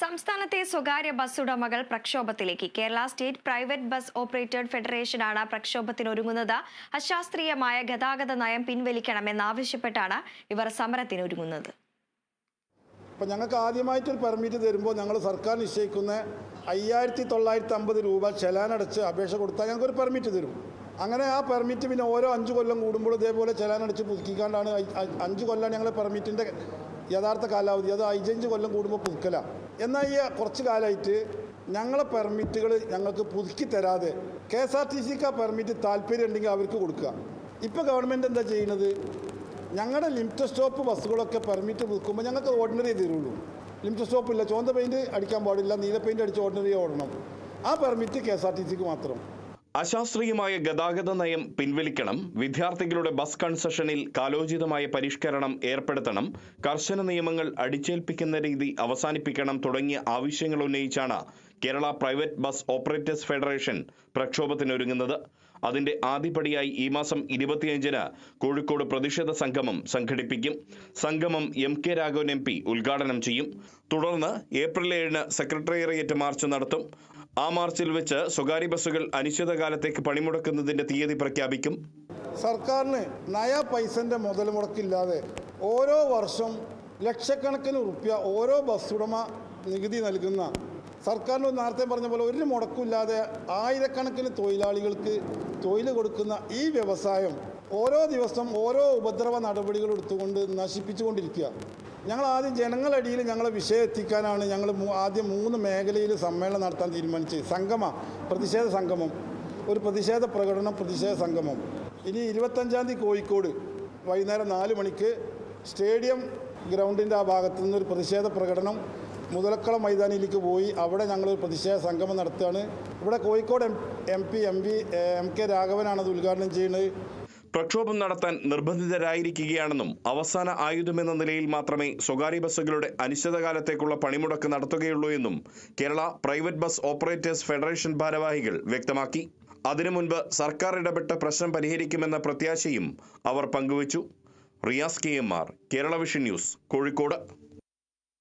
സംസ്ഥാനത്തെ സ്വകാര്യ ബസ് ഉടമകൾ പ്രക്ഷോഭത്തിലേക്ക്. Kerala state private bus operator ഫെഡറേഷനാണ് പ്രക്ഷോഭത്തിനൊരുങ്ങുന്നത്. അശാസ്ത്രീയമായ ഗതാഗത നയം പിൻവലിക്കണമെന്നാവശ്യപ്പെട്ടാണ് ഇവർ സമരത്തിനൊരുങ്ങുന്നത്. അപ്പോൾ ഞങ്ങൾക്ക് ആദ്യമായിട്ടൊരു പെർമിറ്റ് തരുമ്പോൾ ഞങ്ങൾ സർക്കാർ നിശ്ചയിക്കുന്ന 5950 രൂപ ചെലാനടച്ച് അപേക്ഷ കൊടുത്താൽ ഞങ്ങൾക്കൊരു പെർമിറ്റ് തരും. അങ്ങനെ ആ പെർമിറ്റ് പിന്നെ ഓരോ 5 കൊല്ലം കൂടുമ്പോൾ ഇതേപോലെ ചെലാനടച്ച് പുതുക്കിക്കാണ്ടാണ് 5 കൊല്ലമാണ് ഞങ്ങൾ പെർമിറ്റിൻ്റെ യഥാർത്ഥ കാലാവധി. അത് 5 കൊല്ലം കൂടുമ്പോൾ പുതുക്കലാണ്. എന്നാൽ ഈ കുറച്ച് കാലമായിട്ട് ഞങ്ങളെ പെർമിറ്റുകൾ ഞങ്ങൾക്ക് പുതുക്കി തരാതെ KSRTCക്ക് ആ പെർമിറ്റ് താല്പര്യം ഉണ്ടെങ്കിൽ അവർക്ക് കൊടുക്കുക. ഇപ്പോൾ ഗവൺമെൻറ് എന്താ ചെയ്യുന്നത്? ഞങ്ങളുടെ ലിമിറ്റഡ് സ്റ്റോപ്പ് ബസ്സുകളൊക്കെ പെർമിറ്റ് പുതുക്കുമ്പോൾ ഞങ്ങൾക്ക് ഓർഡിനറി തരുള്ളൂ. ലിമിറ്റഡ് സ്റ്റോപ്പ് ഇല്ല, ചുവന്ന പെയിൻറ്റ് അടിക്കാൻ പാടില്ല, നീല പെയിൻറ്റ് അടിച്ച് ഓർഡിനറി ഓടണം. ആ പെർമിറ്റ് KSRTCക്ക് മാത്രം. അശാസ്ത്രീയമായ ഗതാഗത നയം പിൻവലിക്കണം, വിദ്യാർത്ഥികളുടെ ബസ് കൺസെഷനിൽ കാലോചിതമായ പരിഷ്കരണം ഏർപ്പെടുത്തണം, കർശന നിയമങ്ങൾ അടിച്ചേൽപ്പിക്കുന്ന രീതി അവസാനിപ്പിക്കണം തുടങ്ങിയ ആവശ്യങ്ങൾ ഉന്നയിച്ചാണ് Kerala private bus operators federation പ്രക്ഷോഭത്തിനൊരുങ്ങുന്നത്. അതിന്റെ ആദ്യപടിയായി ഈ മാസം 25-ന് കോഴിക്കോട് പ്രതിഷേധ സംഗമം സംഘടിപ്പിക്കും. സംഗമം MK രാഘവൻ MP ഉദ്ഘാടനം ചെയ്യും. തുടർന്ന് ഏപ്രിൽ 7-ന് സെക്രട്ടേറിയറ്റ് മാർച്ച് നടത്തും. ആ മാർച്ചിൽ വെച്ച് സ്വകാര്യ ബസ്സുകൾ അനിശ്ചിതകാലത്തേക്ക് പണിമുടക്കുന്നതിന്റെ തീയതി പ്രഖ്യാപിക്കും. സർക്കാരിന് നയ പൈസന്റെ മുതൽ മുടക്കില്ലാതെ ഓരോ വർഷം ലക്ഷക്കണക്കിന് റുപ്യ ഓരോ ബസ് ഉടമ നികുതി നൽകുന്ന സർക്കാരിന് നേരത്തെ പറഞ്ഞ പോലെ ഒരു മുടക്കില്ലാതെ ആയിരക്കണക്കിന് തൊഴിലാളികൾക്ക് തൊഴിൽ കൊടുക്കുന്ന ഈ വ്യവസായം ഓരോ ദിവസം ഓരോ ഉപദ്രവ നടപടികൾ എടുത്തുകൊണ്ട് നശിപ്പിച്ചുകൊണ്ടിരിക്കുക. ഞങ്ങൾ ആദ്യം ജനങ്ങളടിയിൽ ഞങ്ങളെ വിഷയം എത്തിക്കാനാണ് ഞങ്ങൾ ആദ്യം 3 മേഖലയിൽ സമ്മേളനം നടത്താൻ തീരുമാനിച്ചത്. പ്രതിഷേധ സംഗമം, ഒരു പ്രതിഷേധ പ്രകടനം, പ്രതിഷേധ സംഗമം. ഇനി 25-ാം തീയതി കോഴിക്കോട് വൈകുന്നേരം 4 മണിക്ക് സ്റ്റേഡിയം ഗ്രൗണ്ടിൻ്റെ ആ ഭാഗത്തു നിന്നൊരു പ്രതിഷേധ പ്രകടനം മുതലക്കുളം മൈതാനിയിലേക്ക് പോയി അവിടെ ഞങ്ങളൊരു പ്രതിഷേധ സംഗമം നടത്തുകയാണ്. ഇവിടെ കോഴിക്കോട് MP MK രാഘവനാണ് അത് ഉദ്ഘാടനം ചെയ്യുന്നത്. പ്രക്ഷോഭം നടത്താൻ നിർബന്ധിതരായിരിക്കുകയാണെന്നും അവസാന ആയുധമെന്ന നിലയിൽ മാത്രമേ സ്വകാര്യ ബസ്സുകളുടെ അനിശ്ചിതകാലത്തേക്കുള്ള പണിമുടക്ക് നടത്തുകയുള്ളൂ എന്നും Kerala private bus operators federation ഭാരവാഹികൾ വ്യക്തമാക്കി. അതിനു മുൻപ് സർക്കാർ ഇടപെട്ട പ്രശ്നം പരിഹരിക്കുമെന്ന പ്രത്യാശയും അവർ പങ്കുവച്ചു. Riyas KMR, Kerala vision news, Kozhikode.